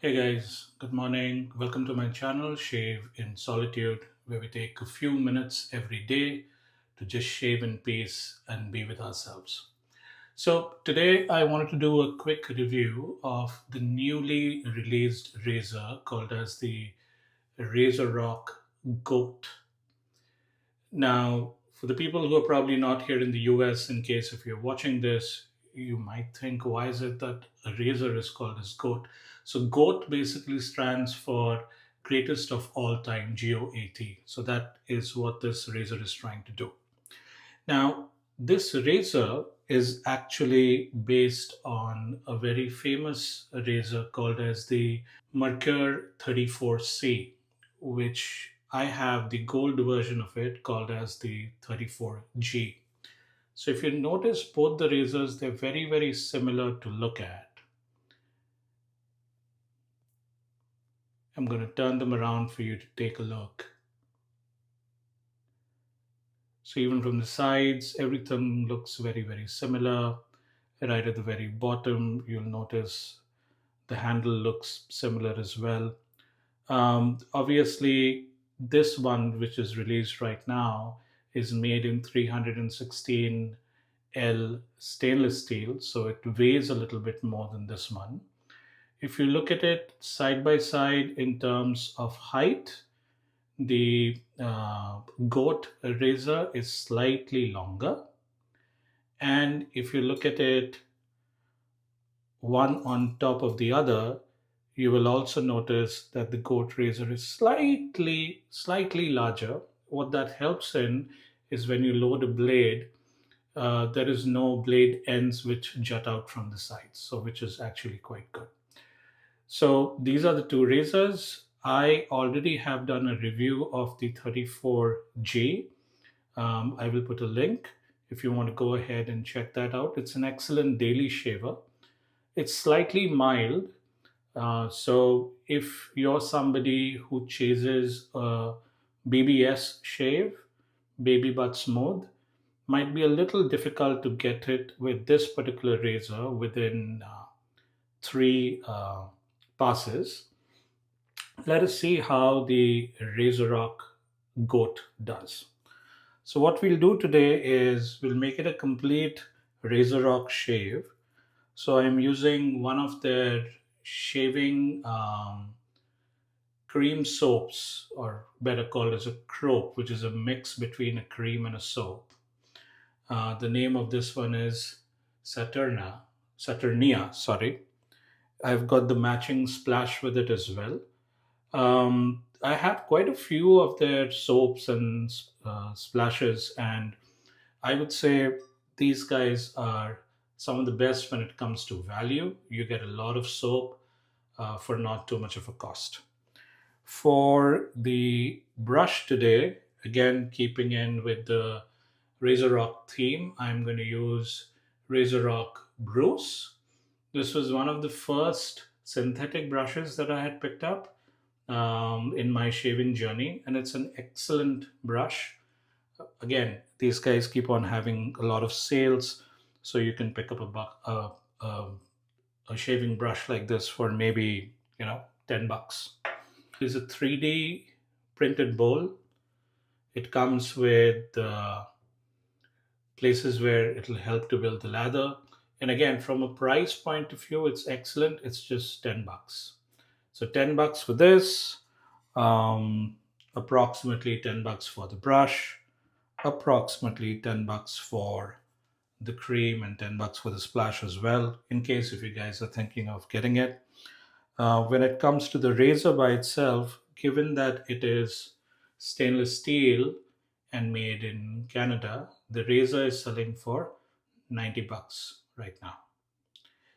Hey guys, good morning. Welcome to my channel, Shave in Solitude, where we take a few minutes every day to just shave in peace and be with ourselves. So, today I wanted to do a quick review of the newly released razor called as the RazoRock GOAT. Now, for the people who are probably not here in the US, in case if you're watching this, you might think, why is it that a razor is called as GOAT? So, GOAT basically stands for greatest of all time, GOAT. So, that is what this razor is trying to do. Now, this razor is actually based on a very famous razor called as the Merkur 34C, which I have the gold version of it called as the 34G. So if you notice both the razors, they're very, very similar to look at. I'm going to turn them around for you to take a look. So even from the sides, everything looks very, very similar. Right at the very bottom, you'll notice the handle looks similar as well. Obviously, this one, which is released right now, is made in 316L stainless steel, so it weighs a little bit more than this one. If you look at it side by side in terms of height, the GOAT razor is slightly longer. And if you look at it one on top of the other, you will also notice that the goat razor is slightly larger. What that helps in is when you load a blade, there is no blade ends which jut out from the sides, so which is actually quite good. So these are the two razors. I already have done a review of the 34J. I will put a link if you want to go ahead and check that out. It's an excellent daily shaver. It's slightly mild, so if you're somebody who chases a BBS shave, baby butt smooth, might be a little difficult to get it with this particular razor within three passes. Let us see how the RazorRock GOAT does. So what we'll do today is we'll make it a complete RazorRock shave. So I'm using one of their shaving cream soaps, or better called as a croap, which is a mix between a cream and a soap. The name of this one is Saturnia. Sorry, I've got the matching splash with it as well. I have quite a few of their soaps and splashes, and I would say these guys are some of the best when it comes to value. You get a lot of soap for not too much of a cost. For the brush today, again, keeping in with the RazorRock theme, I'm going to use RazorRock Bruce. This was one of the first synthetic brushes that I had picked up in my shaving journey, and it's an excellent brush. Again, these guys keep on having a lot of sales, so you can pick up a shaving brush like this for maybe $10. Is a 3D printed bowl. It comes with places where it'll help to build the lather. And again, from a price point of view, it's excellent. It's just $10. So $10 for this, approximately $10 for the brush, approximately $10 for the cream, and $10 for the splash as well, in case if you guys are thinking of getting it. When it comes to the razor by itself, given that it is stainless steel and made in Canada, the razor is selling for $90 right now.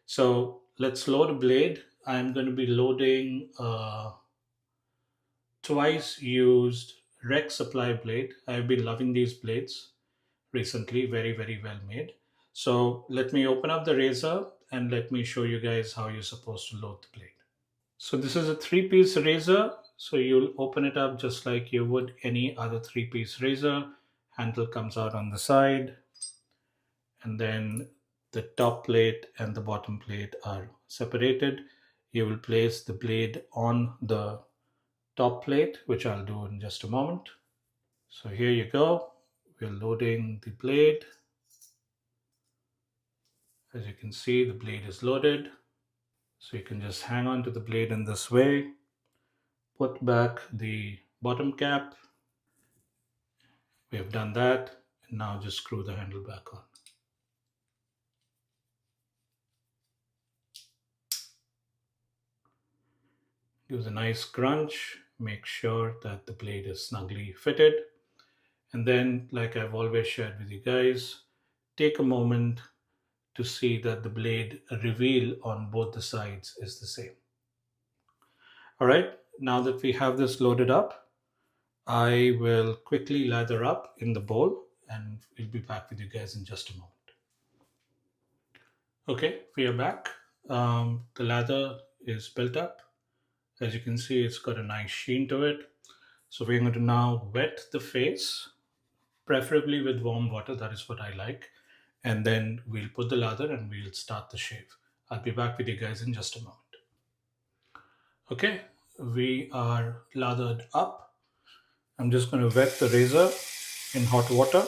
So let's load a blade. I'm going to be loading a twice used Rex supply blade. I've been loving these blades recently, very, very well made. So let me open up the razor and let me show you guys how you're supposed to load the blade. So this is a three-piece razor. So you'll open it up just like you would any other three-piece razor. Handle comes out on the side, and then the top plate and the bottom plate are separated. you will place the blade on the top plate, which I'll do in just a moment. So here you go. We're loading the blade. As you can see, the blade is loaded. So you can just hang on to the blade in this way, put back the bottom cap. We have done that. And now just screw the handle back on. Gives a nice crunch. Make sure that the blade is snugly fitted. And then, like I've always shared with you guys, take a moment to see that the blade reveal on both the sides is the same. All right, now that we have this loaded up, I will quickly lather up in the bowl and we'll be back with you guys in just a moment. Okay, we are back. The lather is built up. As you can see, it's got a nice sheen to it. So we're going to now wet the face, preferably with warm water. That is what I like. And then we'll put the lather and we'll start the shave. I'll be back with you guys in just a moment. Okay, we are lathered up. I'm just going to wet the razor in hot water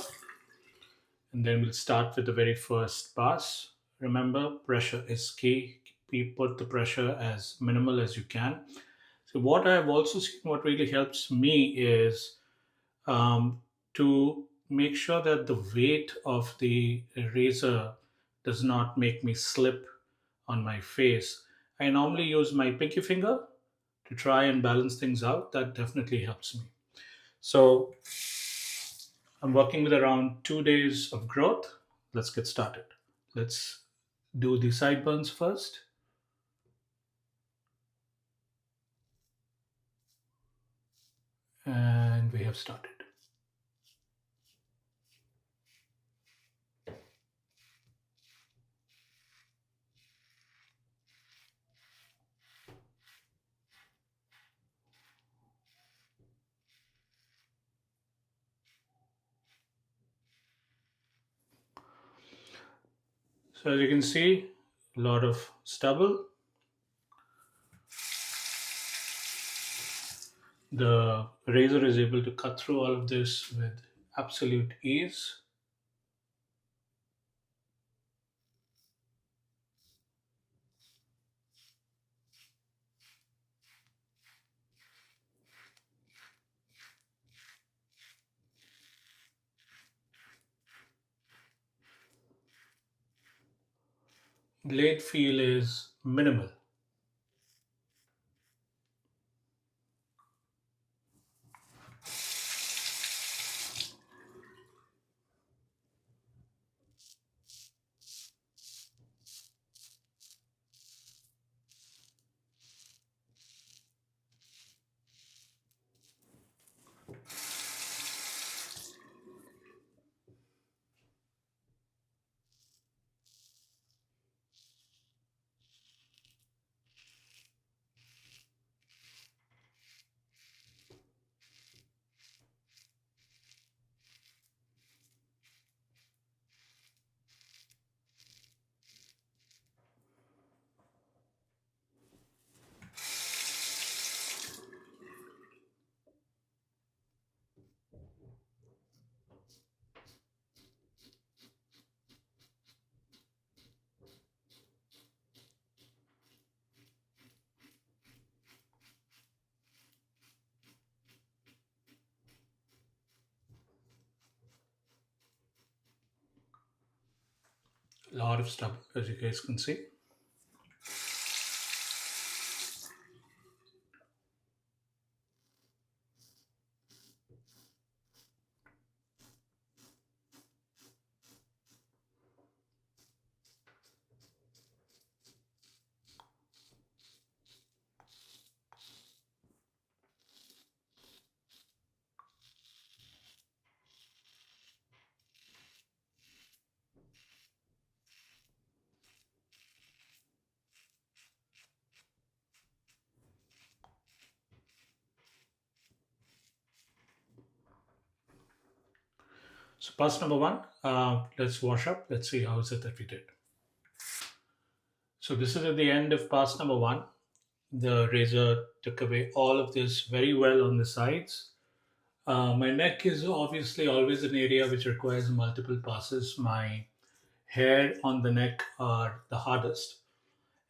and then we'll start with the very first pass. Remember, pressure is key. We put the pressure as minimal as you can. So what I've also seen, what really helps me is to make sure that the weight of the razor does not make me slip on my face. I normally use my pinky finger to try and balance things out. That definitely helps me. So I'm working with around 2 days of growth. Let's get started. Let's do the sideburns first. And we have started. So as you can see, a lot of stubble. The razor is able to cut through all of this with absolute ease. Blade feel is minimal. A lot of stubble, as you guys can see. So pass number one, let's wash up. Let's see how is it that we did. So this is at the end of pass number one. The razor took away all of this very well on the sides. My neck is obviously always an area which requires multiple passes. My hair on the neck are the hardest,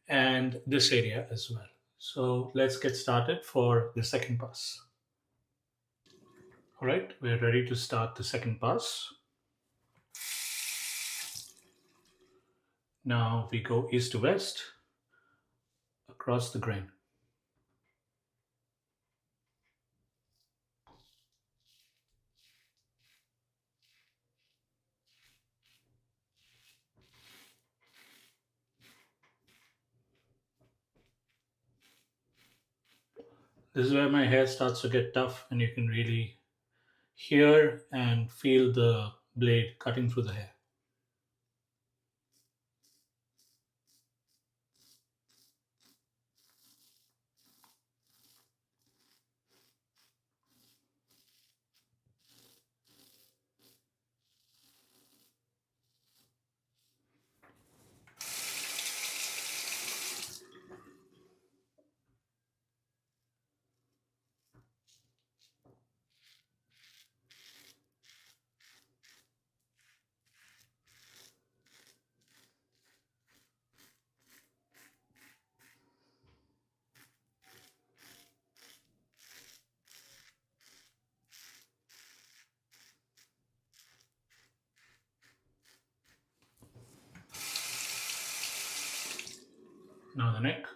and this area as well. So let's get started for the second pass. All right, we're ready to start the second pass. Now we go east to west across the grain. This is where my hair starts to get tough, and you can really hear and feel the blade cutting through the hair. Now the neck.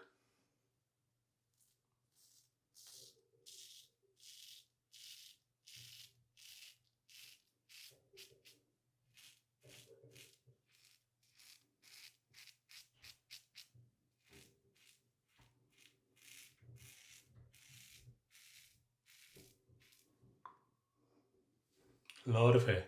A lot of hair.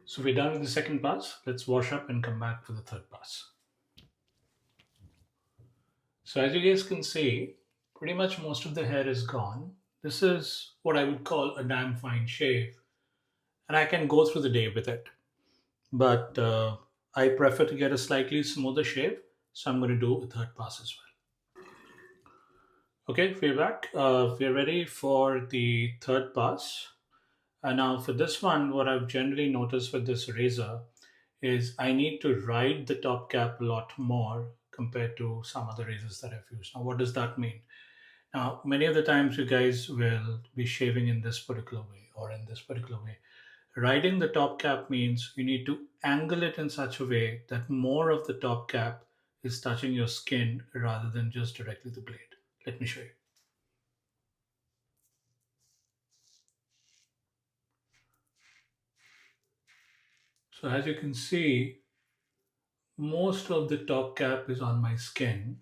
So we're done with the second pass. Let's wash up and come back for the third pass. So as you guys can see, pretty much most of the hair is gone. This is what I would call a damn fine shave, and I can go through the day with it. But I prefer to get a slightly smoother shave, so I'm going to do a third pass as well. Okay, we're back. We're ready for the third pass. Now, for this one, what I've generally noticed with this razor is I need to ride the top cap a lot more compared to some other razors that I've used. Now, what does that mean? Now, many of the times you guys will be shaving in this particular way or in this particular way. Riding the top cap means you need to angle it in such a way that more of the top cap is touching your skin rather than just directly the blade. Let me show you. So as you can see, most of the top cap is on my skin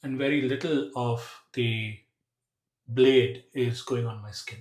and very little of the blade is going on my skin.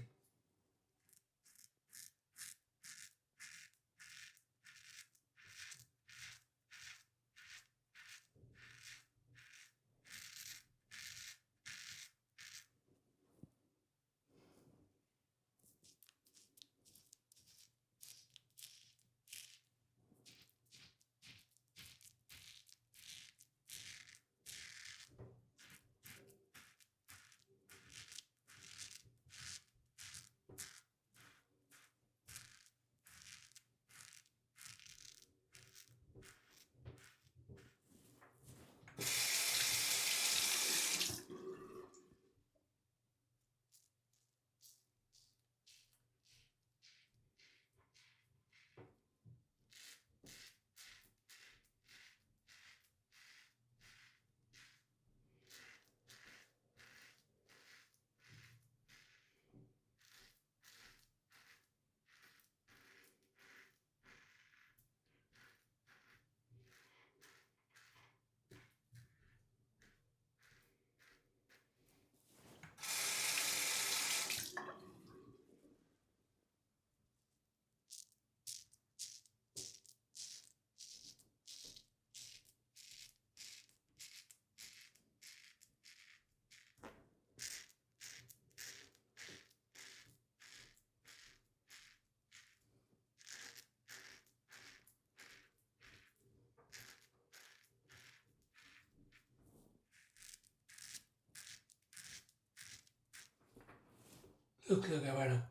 Looks like I've had a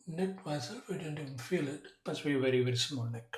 neck myself. I didn't even feel it. Must be a very, very small neck.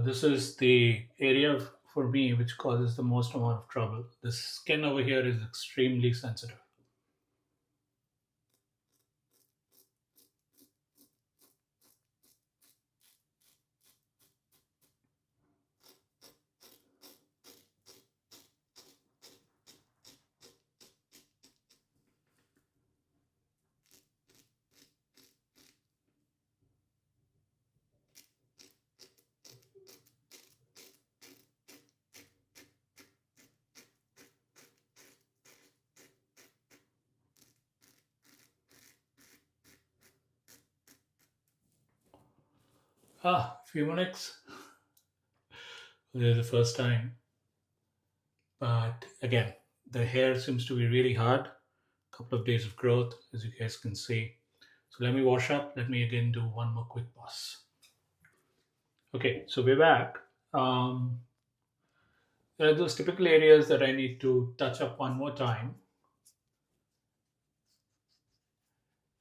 This is the area for me which causes the most amount of trouble. The skin over here is extremely sensitive. Few minutes. This is the first time. But again, the hair seems to be really hard. Couple of days of growth, as you guys can see. So let me wash up. Let me again do one more quick pass. Okay, so we're back. There are those typical areas that I need to touch up one more time.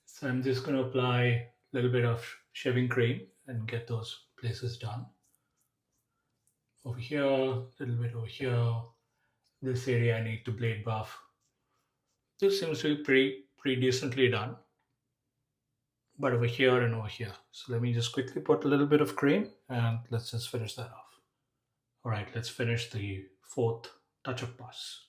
So I'm just going to apply a little bit of shaving cream and get those places done. Over here, a little bit over here. This area I need to blade buff. This seems to be pretty decently done. But over here and over here. So let me just quickly put a little bit of cream and let's just finish that off. All right, let's finish the fourth touch-up pass.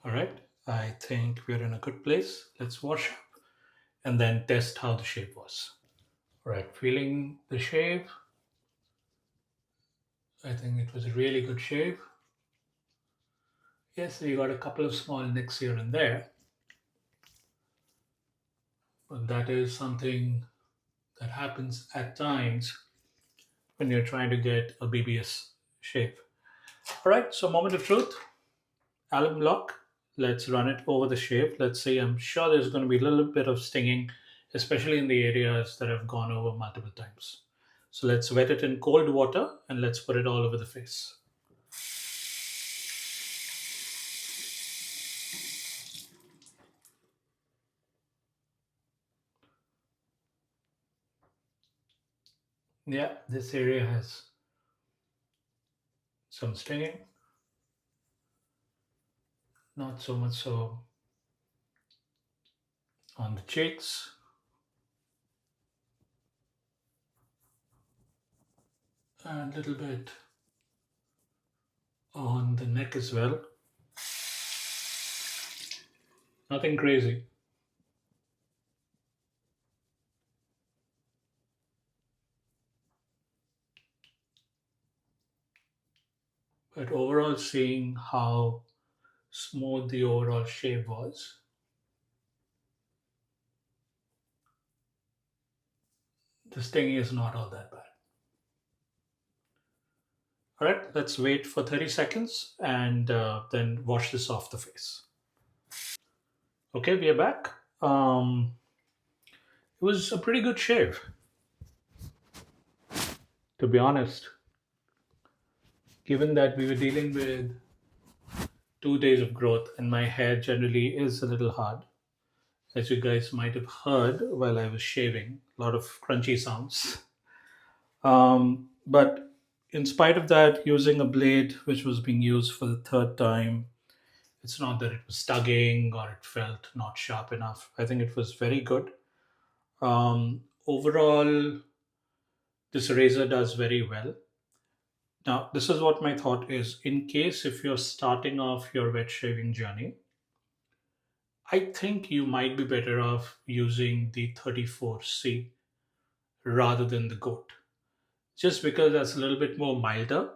All right, I think we're in a good place. Let's wash up and then test how the shave was. All right, feeling the shave. I think it was a really good shave. Yes, you got a couple of small nicks here and there, but that is something that happens at times when you're trying to get a BBS shave. All right, so moment of truth, alum block. Let's run it over the shave. Let's see, I'm sure there's going to be a little bit of stinging, especially in the areas that I've gone over multiple times. So let's wet it in cold water and let's put it all over the face. Yeah, this area has some stinging, not so much so on the cheeks, and a little bit on the neck as well. Nothing crazy. But overall, seeing how smooth the overall shave was, the stinging is not all that bad. All right, let's wait for 30 seconds and then wash this off the face. Okay, we are back. It was a pretty good shave, to be honest, given that we were dealing with 2 days of growth and my hair generally is a little hard. As you guys might have heard while I was shaving, a lot of crunchy sounds. But in spite of that, using a blade which was being used for the third time, it's not that it was tugging or it felt not sharp enough. I think it was very good. Overall, this razor does very well. Now, this is what my thought is. In case if you're starting off your wet shaving journey, I think you might be better off using the 34C rather than the GOAT, just because that's a little bit more milder.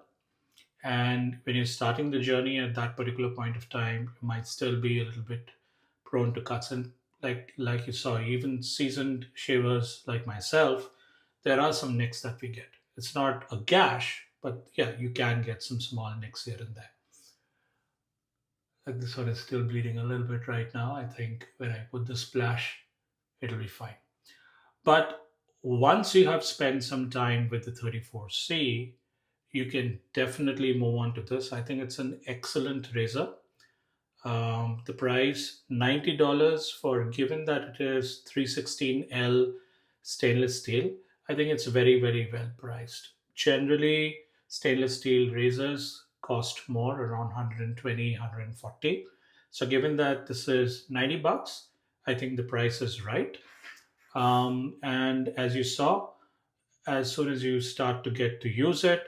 And when you're starting the journey at that particular point of time, you might still be a little bit prone to cuts. And like you saw, even seasoned shavers like myself, there are some nicks that we get. It's not a gash, but yeah, you can get some small nicks here and there. Like this one is still bleeding a little bit right now. I think when I put the splash, it'll be fine. But once you have spent some time with the 34C, you can definitely move on to this. I think it's an excellent razor. The price $90 for, given that it is 316L stainless steel. I think it's very, very well priced. Generally, stainless steel razors cost more, around 120, 140. So given that this is $90, I think the price is right. And as you saw, as soon as you start to get to use it,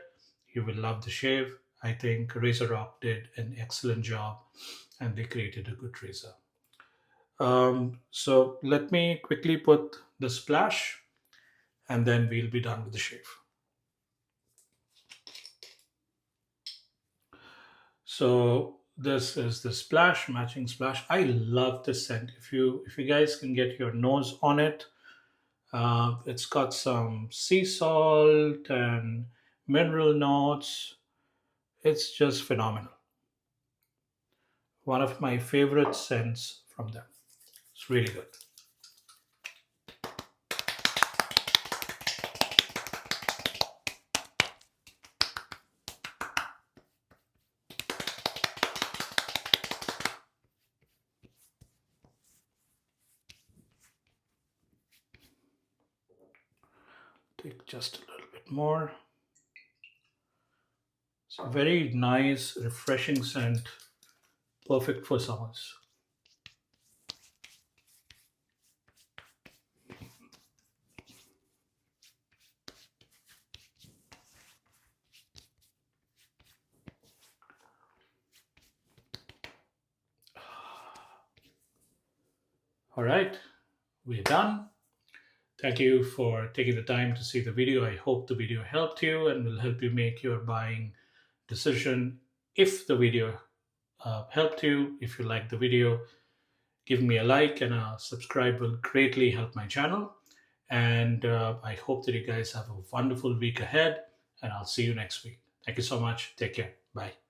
you will love the shave. I think RazorRock did an excellent job and they created a good razor. So let me quickly put the splash and then we'll be done with the shave. So this is the splash, matching splash. I love this scent. If you guys can get your nose on it, it's got some sea salt and mineral notes. It's just phenomenal. One of my favorite scents from them. It's really good. Take just a little bit more. It's a very nice, refreshing scent, perfect for summers. All right, we're done. Thank you for taking the time to see the video. I hope the video helped you and will help you make your buying decision. If the video helped you, if you like the video, give me a like and a subscribe will greatly help my channel. And I hope that you guys have a wonderful week ahead, and I'll see you next week. Thank you so much. Take care. Bye.